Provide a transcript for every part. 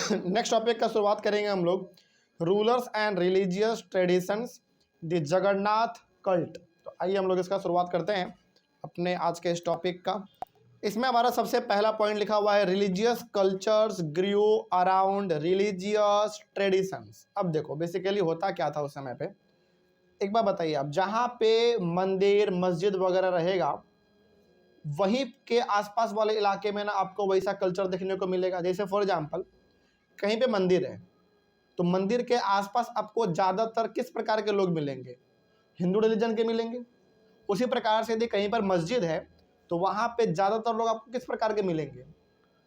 Next topic का शुरुआत करेंगे हम लोग, rulers and religious traditions the Jagannath cult. तो आइए हम लोग इसका शुरुआत करते हैं अपने आज के इस टॉपिक का। इसमें हमारा सबसे पहला पॉइंट लिखा हुआ है, रिलीजियस कल्चर्स ग्रू अराउंड रिलीजियस ट्रेडिशंस। अब देखो बेसिकली होता क्या था उस समय पे, एक बार बताइए आप, जहाँ पे मंदिर मस्जिद वगैरह रहेगा वहीं के आसपास वाले इलाके में ना आपको वैसा कल्चर देखने को मिलेगा। जैसे फॉर एग्जांपल कहीं पे मंदिर है तो मंदिर के आसपास आपको ज़्यादातर किस प्रकार के लोग मिलेंगे, हिंदू रिलीजन के मिलेंगे। उसी प्रकार से यदि कहीं पर मस्जिद है तो वहाँ पे ज़्यादातर लोग आपको किस प्रकार के मिलेंगे,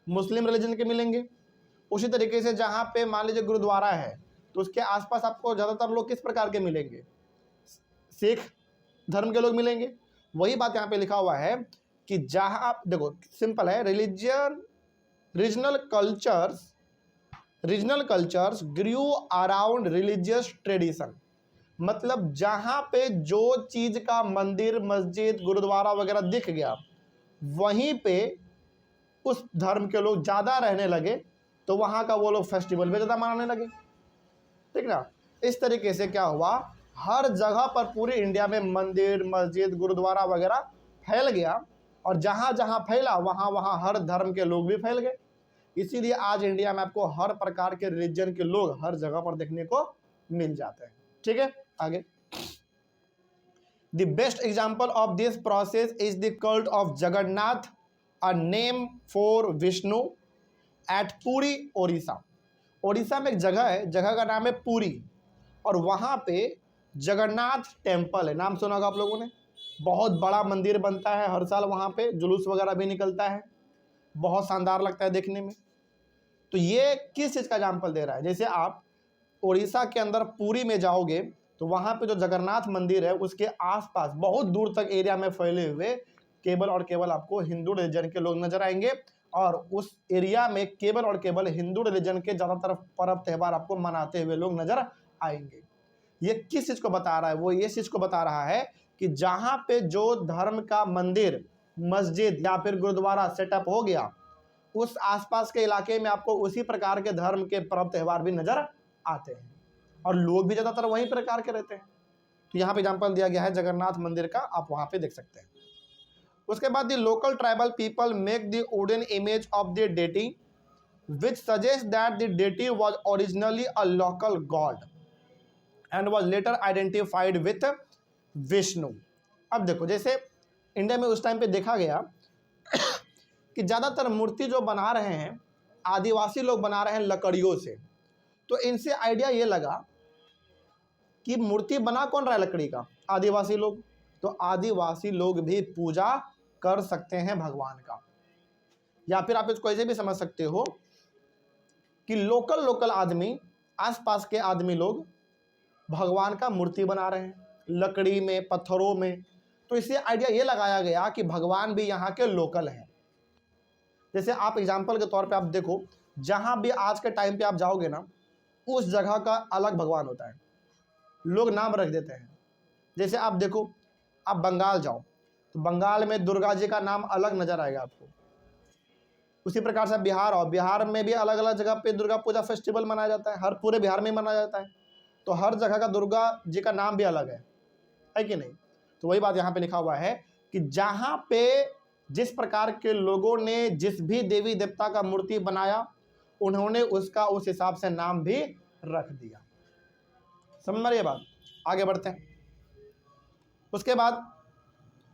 मुस्लिम रिलीजन के मिलेंगे। उसी तरीके से जहाँ पे मान लीजिए गुरुद्वारा है तो उसके आसपास आपको ज़्यादातर लोग किस प्रकार के मिलेंगे, सिख धर्म के लोग मिलेंगे। वही बात यहाँ पे लिखा हुआ है कि जहाँ देखो सिंपल है, रीजनल कल्चर्स ग्रू अराउंड रिलीजियस ट्रेडिशन। मतलब जहाँ पे जो चीज़ का मंदिर मस्जिद गुरुद्वारा वगैरह दिख गया वहीं पे उस धर्म के लोग ज़्यादा रहने लगे तो वहाँ का वो लोग फेस्टिवल भी ज़्यादा मनाने लगे, ठीक ना। इस तरीके से क्या हुआ, हर जगह पर पूरे इंडिया में मंदिर मस्जिद गुरुद्वारा वगैरह फैल गया और जहाँ जहाँ फैला वहाँ वहाँ हर धर्म के लोग भी फैल गए। इसीलिए आज इंडिया में आपको हर प्रकार के रिलीजन के लोग हर जगह पर देखने को मिल जाते हैं, ठीक है। आगे, the best example of this process is the cult of Jagannath, a name for Vishnu at Puri Odisha. Odisha में एक जगह है, जगह का नाम है पुरी, और वहाँ पे जगन्नाथ टेम्पल है, नाम सुना होगा आप लोगों ने। बहुत बड़ा मंदिर बनता है, हर साल वहाँ पे जुलूस वगैरह भी निकलता है, बहुत शानदार लगता है देखने में। तो ये किस चीज़ का एग्जाम्पल दे रहा है, जैसे आप उड़ीसा के अंदर पुरी में जाओगे तो वहाँ पे जो जगन्नाथ मंदिर है उसके आसपास बहुत दूर तक एरिया में फैले हुए केवल और केवल आपको हिंदू रिलीजन के लोग नजर आएंगे, और उस एरिया में केवल और केवल हिंदू रिलीजन के ज़्यादातर पर्व त्यौहार आपको मनाते हुए लोग नजर आएंगे। ये किस चीज़ को बता रहा है, वो ये चीज़ को बता रहा है कि जहाँ पे जो धर्म का मंदिर मस्जिद या फिर गुरुद्वारा सेटअप हो गया उस आसपास के इलाके में आपको उसी प्रकार के धर्म के पर्व त्यौहार भी नजर आते हैं और लोग भी ज़्यादातर वहीं प्रकार के रहते हैं। तो यहाँ पे एग्जाम्पल दिया गया है जगन्नाथ मंदिर का, आप वहाँ पे देख सकते हैं। उसके बाद the local tribal people make the wooden image of the deity which suggest that the deity was originally a local God and was later identified with Vishnu. अब देखो जैसे इंडिया में उस टाइम पे देखा गया कि ज़्यादातर मूर्ति जो बना रहे हैं आदिवासी लोग बना रहे हैं लकड़ियों से, तो इनसे आइडिया ये लगा कि मूर्ति बना कौन रहा है लकड़ी का, आदिवासी लोग, तो आदिवासी लोग भी पूजा कर सकते हैं भगवान का। या फिर आप इसको ऐसे भी समझ सकते हो कि लोकल आदमी, आसपास के आदमी लोग भगवान का मूर्ति बना रहे हैं लकड़ी में पत्थरों में, तो इससे आइडिया ये लगाया गया कि भगवान भी यहाँ के लोकल हैं। जैसे आप एग्जाम्पल के तौर पे आप देखो, जहाँ भी आज के टाइम पे आप जाओगे ना उस जगह का अलग भगवान होता है, लोग नाम रख देते हैं। जैसे आप देखो, आप बंगाल जाओ तो बंगाल में दुर्गा जी का नाम अलग नजर आएगा आपको। उसी प्रकार से बिहार आओ, बिहार में भी अलग अलग जगह पे दुर्गा पूजा फेस्टिवल मनाया जाता है, हर पूरे बिहार में ही मनाया जाता है, तो हर जगह का दुर्गा जी का नाम भी अलग है कि नहीं। तो वही बात यहाँ पे लिखा हुआ है कि जहाँ पे जिस प्रकार के लोगों ने जिस भी देवी देवता का मूर्ति बनाया उन्होंने उसका उस हिसाब से नाम भी रख दिया। समझ में ये बात, आगे बढ़ते हैं। उसके बाद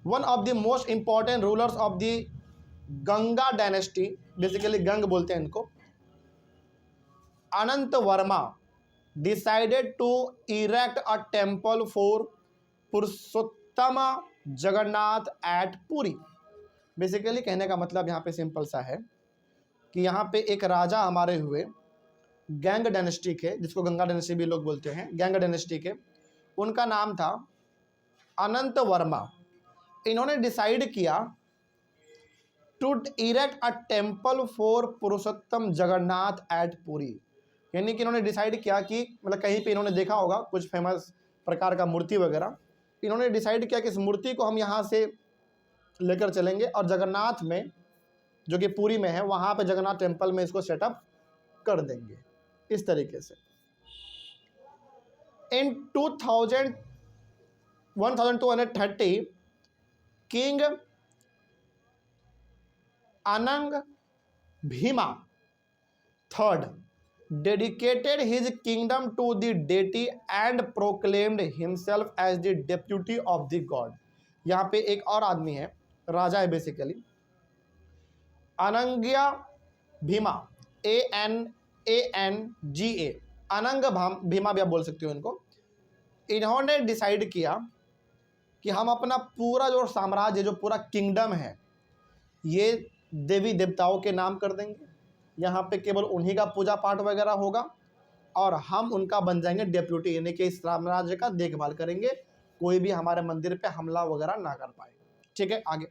one of the most important rulers of the Ganga dynasty, basically Ganga बोलते हैं इनको, Anant Varma decided to erect a temple for Purushottam Jagannath at Puri. Basically कहने का मतलब यहाँ पे सिंपल सा है कि यहाँ पे एक राजा हमारे हुए गैंग डायनेस्टी के, जिसको गंगा डायनेस्टी भी लोग बोलते हैं, गैंग डायनेस्टी के, उनका नाम था अनंत वर्मा। इन्होंने डिसाइड किया to erect a temple for Purushottam Jagannath at Puri, यानी कि इन्होंने डिसाइड किया कि मतलब कहीं पे इन्होंने देखा होगा कुछ फेमस प्रकार का मूर्ति वगैरह, इन्होंने डिसाइड किया कि इस मूर्ति को हम यहाँ से लेकर चलेंगे और जगन्नाथ में जो कि पुरी में है वहाँ पे जगन्नाथ टेम्पल में इसको सेटअप कर देंगे। इस तरीके से इन 1230 किंग अनंग Bhima third dedicated his kingdom to the deity and proclaimed himself as the deputy of the god। यहाँ पे एक और आदमी है, राजा है बेसिकली, अनंग्या भीमा, ANANGA, अनंग भीमा भी आप बोल सकते हो इनको। इन्होंने डिसाइड किया कि हम अपना पूरा जो साम्राज्य, जो पूरा किंगडम है, ये देवी देवताओं के नाम कर देंगे। यहाँ पे केवल उन्हीं का पूजा पाठ वगैरह होगा और हम उनका बन जाएंगे डेप्यूटी, यानी कि इस साम्राज्य का देखभाल करेंगे, कोई भी हमारे मंदिर पे हमला वगैरह ना कर पाए। ठीक है, आगे।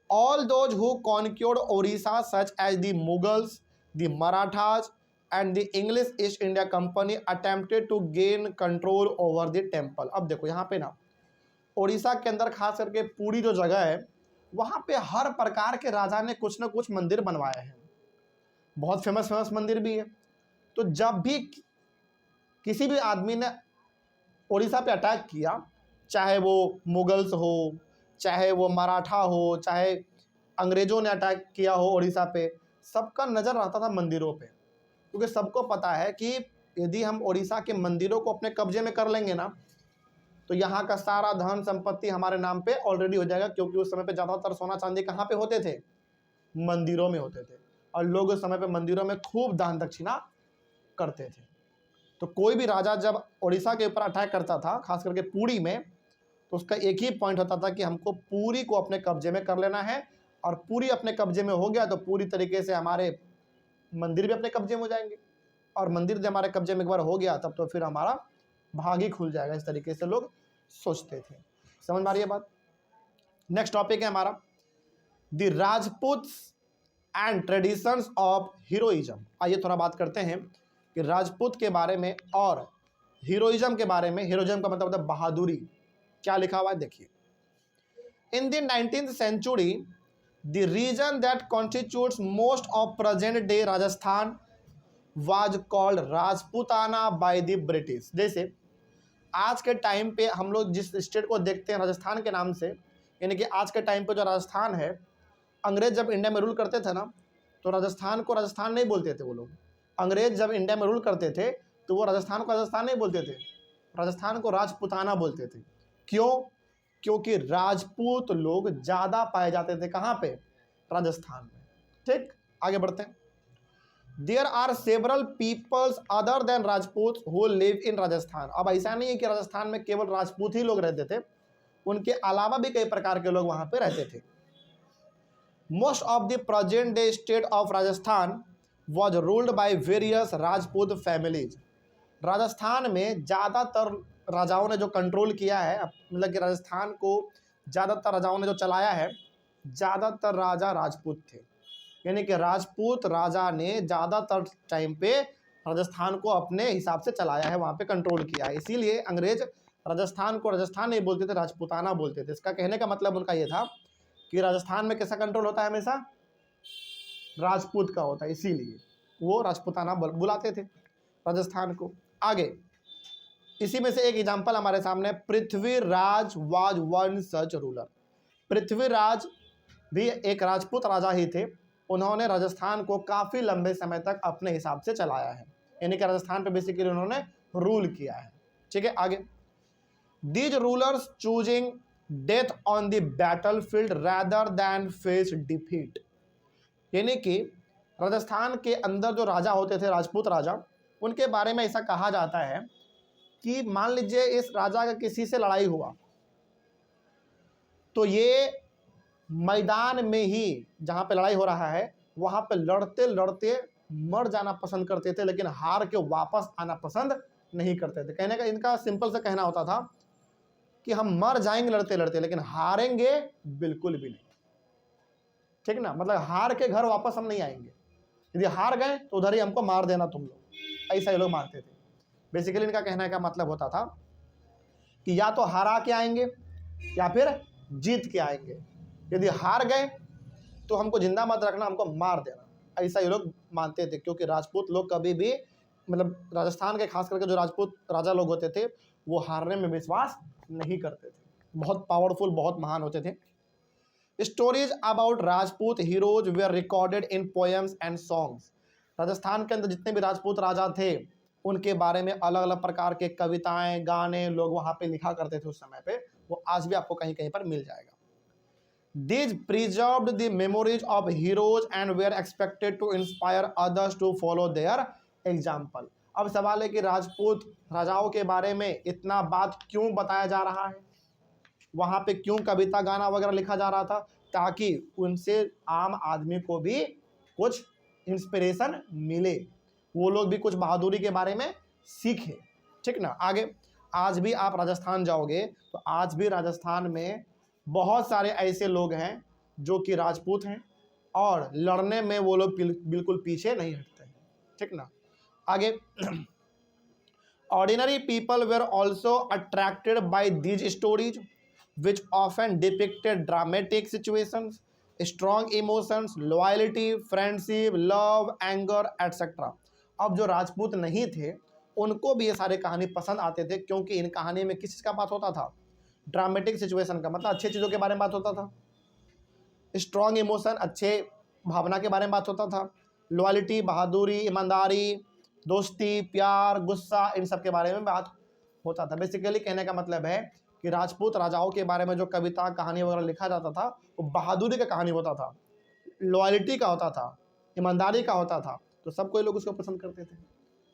All those who conquered Odisha such as the Mughals, the Marathas and the English East India Company attempted to gain control over the temple. अब देखो यहाँ पे ना, ओडिशा के अंदर खास करके पूरी जो जगह है, वहाँ पे हर प्रकार के राजा ने कुछ ना कुछ मंदिर बनवाए हैं, बहुत फेमस मंदिर भी है। तो जब भी किसी भी आदमी ने उड़ीसा पे अटैक किया, चाहे वो मुगल्स हो, चाहे वो मराठा हो, चाहे अंग्रेजों ने अटैक किया हो उड़ीसा पे, सबका नज़र रहता था मंदिरों पे, क्योंकि सबको पता है कि यदि हम उड़ीसा के मंदिरों को अपने कब्जे में कर लेंगे ना, तो यहाँ का सारा धन संपत्ति हमारे नाम पे ऑलरेडी हो जाएगा, क्योंकि उस समय पे ज़्यादातर सोना चांदी कहाँ पे होते थे? मंदिरों में होते थे, और लोग उस समय पे मंदिरों में खूब दान दक्षिणा करते थे। तो कोई भी राजा जब उड़ीसा के ऊपर अटैक करता था, खास करके पुरी में, तो उसका एक ही पॉइंट होता था कि हमको पुरी को अपने कब्जे में कर लेना है, और पुरी अपने कब्जे में हो गया तो पूरी तरीके से हमारे मंदिर भी अपने कब्जे में हो जाएंगे, और मंदिर जब हमारे कब्जे में एक बार हो गया तब तो फिर हमारा भाग ही खुल जाएगा। इस तरीके से लोग सोचते थे। समझ में आ रही है बात? नेक्स्ट टॉपिक है हमारा the Rajput and traditions of heroism. आइए थोड़ा बात करते हैं कि राजपूत के बारे में और हीरोइज्म के बारे में। हीरोइज्म का मतलब होता है बहादुरी। क्या लिखा हुआ है देखिए, in the 19th century the region that constitutes most of present day Rajasthan was called Rajputana by the British. जैसे आज के टाइम पे हम लोग जिस स्टेट को देखते हैं राजस्थान के नाम से, यानी कि आज के टाइम पे जो राजस्थान है, अंग्रेज जब इंडिया में रूल करते थे ना, तो राजस्थान को राजस्थान नहीं बोलते थे वो लोग। अंग्रेज जब इंडिया में रूल करते थे तो वो राजस्थान को राजस्थान नहीं बोलते थे, राजस्थान को राजपूताना बोलते थे। क्यों? क्योंकि राजपूत लोग ज़्यादा पाए जाते थे कहाँ पे? राजस्थान में। ठीक, आगे बढ़ते हैं। There are several peoples other than Rajput who live in Rajasthan. अब ऐसा नहीं है कि राजस्थान में केवल राजपूत ही लोग रहते थे, उनके अलावा भी कई प्रकार के लोग वहाँ पे रहते थे। Most of the present day state of Rajasthan was ruled by various Rajput families। Rajasthan में ज़्यादातर राजाओं ने जो कंट्रोल किया है, मतलब कि राजस्थान को ज़्यादातर राजाओं ने जो चलाया है, ज़्यादातर राजा राजपूत थे। यानी कि राजपूत राजा ने ज़्यादातर टाइम पे राजस्थान को अपने हिसाब से चलाया है, वहाँ पे कंट्रोल किया है। इसीलिए अंग्रेज राजस्थान को राजस्थान नहीं बोलते थे, राजपूताना बोलते थे। इसका कहने का मतलब उनका ये था कि राजस्थान में कैसा कंट्रोल होता है? हमेशा राजपूत का होता है, इसीलिए वो राजपूताना बुलाते थे राजस्थान को। आगे इसी में से एक एग्जांपल हमारे सामने, Prithviraj was one such ruler. Prithviraj भी एक राजपूत राजा ही थे, उन्होंने राजस्थान को काफ़ी लंबे समय तक अपने हिसाब से चलाया है, यानी कि राजस्थान पे बेसिकली उन्होंने रूल किया है। ठीक है, आगे। These rulers choosing death on the battlefield rather than face defeat. यानी कि राजस्थान के अंदर जो राजा होते थे, राजपूत राजा, उनके बारे में ऐसा कहा जाता है कि मान लीजिए इस राजा का किसी से लड़ाई हुआ, तो ये मैदान में ही जहाँ पे लड़ाई हो रहा है वहाँ पे लड़ते लड़ते मर जाना पसंद करते थे, लेकिन हार के वापस आना पसंद नहीं करते थे। कहने का इनका सिंपल सा कहना होता था कि हम मर जाएंगे लड़ते लड़ते, लेकिन हारेंगे बिल्कुल भी नहीं। ठीक ना, मतलब हार के घर वापस हम नहीं आएंगे, यदि हार गए तो उधर ही हमको मार देना तुम लोग, ऐसा ये लोग मानते थे। बेसिकली इनका कहने का मतलब होता था कि या तो हरा के आएंगे या फिर जीत के आएंगे। यदि हार गए तो हमको जिंदा मत रखना, हमको मार देना, ऐसा ये लोग मानते थे, क्योंकि राजपूत लोग कभी भी मतलब राजस्थान के खास करके जो राजपूत राजा लोग होते थे वो हारने में विश्वास नहीं करते थे, बहुत पावरफुल, बहुत महान होते थे। Stories about Rajput heroes were recorded in poems and songs. Rajasthan के अंदर जितने भी राजपूत राजा थे उनके बारे में अलग अलग प्रकार के कविताएं, गाने लोग वहां पे लिखा करते थे उस समय पे, वो आज भी आपको कहीं कहीं पर मिल जाएगा। These preserved the memories of heroes and were expected to inspire others to follow their example। अब सवाल है कि राजपूत राजाओं के बारे में इतना बात क्यों बताया जा रहा है, वहां पे क्यों कविता गाना वगैरह लिखा जा रहा था, ताकि उनसे आम आदमी को भी कुछ इंस्पिरेशन मिले, वो लोग भी कुछ बहादुरी के बारे में सीखे, ठीक ना। आगे आज भी आप राजस्थान जाओगे तो आज भी राजस्थान में बहुत सारे ऐसे लोग हैं जो कि राजपूत हैं और लड़ने में वो लोग बिल्कुल पीछे नहीं हटते हैं, ठीक ना। आगे ordinary people were also attracted by these stories which often depicted dramatic situations, strong emotions, loyalty, friendship, love, anger etcetera. अब जो राजपूत नहीं थे उनको भी ये सारे कहानी पसंद आते थे, क्योंकि इन कहानी में किस चीज़ का बात होता था, ड्रामेटिक सिचुएशन का, मतलब अच्छे चीज़ों के बारे में बात होता था, स्ट्रॉन्ग इमोशन, अच्छे भावना के बारे में बात होता था, लॉयल्टी, बहादुरी, ईमानदारी, दोस्ती, प्यार, गुस्सा, इन सब के बारे में बात होता था। बेसिकली कहने का मतलब है कि राजपूत राजाओं के बारे में जो कविता, कहानी वगैरह लिखा जाता था वो बहादुरी का कहानी होता था, लॉयल्टी का होता था, ईमानदारी का होता था, तो सब कोई लोग उसको पसंद करते थे।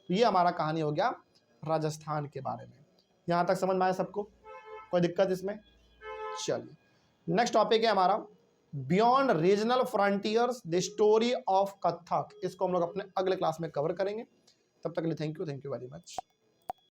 तो ये हमारा कहानी हो गया राजस्थान के बारे में। यहाँ तक समझ में आया सबको, कोई दिक्कत इसमें? चलिए नेक्स्ट टॉपिक है हमारा beyond regional frontiers the story of Kathak. इसको हम लोग अपने अगले क्लास में कवर करेंगे। तब तक के लिए थैंक यू वेरी मच।